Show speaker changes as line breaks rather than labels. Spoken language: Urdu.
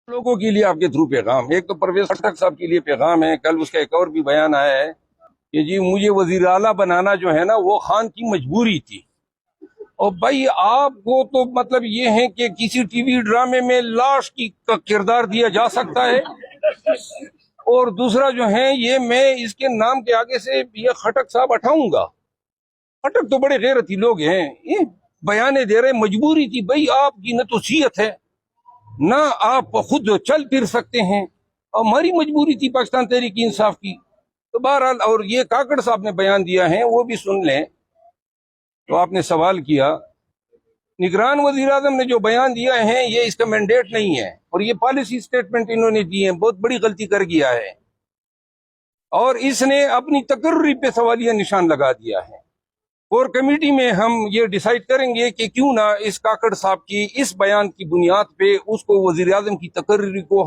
لوگوں کے لیے آپ کے تھرو پیغام، ایک تو پرویز خٹک صاحب کے لیے پیغام ہے، کل اس کا ایک اور بھی بیان آیا ہے کہ جی مجھے وزیر اعلیٰ بنانا جو ہے نا وہ خان کی مجبوری تھی۔ اور بھائی آپ کو تو مطلب یہ ہے کہ کسی ٹی وی ڈرامے میں لاش کی کا کردار دیا جا سکتا ہے، اور دوسرا جو ہے یہ میں اس کے نام کے آگے سے یہ خٹک صاحب ہٹاؤں گا۔ خٹک تو بڑے غیرتی لوگ ہیں، یہ بیانے دے رہے مجبوری تھی۔ بھائی آپ کی نہ تو صحت ہے نہ آپ خود چل پھر سکتے ہیں، اور ہماری مجبوری تھی پاکستان تحریک انصاف کی۔ تو بہرحال اور یہ کاکڑ صاحب نے بیان دیا ہے وہ بھی سن لیں۔ تو آپ نے سوال کیا، نگران وزیر اعظم نے جو بیان دیا ہے یہ اس کا مینڈیٹ نہیں ہے، اور یہ پالیسی سٹیٹمنٹ انہوں نے دی ہے، بہت بڑی غلطی کر گیا ہے، اور اس نے اپنی تقرری پہ سوالیہ نشان لگا دیا ہے۔ کور کمیٹی میں ہم یہ ڈیسائیڈ کریں گے کہ کیوں نہ اس کاکڑ صاحب کی اس بیان کی بنیاد پہ اس کو وزیر اعظم کی تقرری کو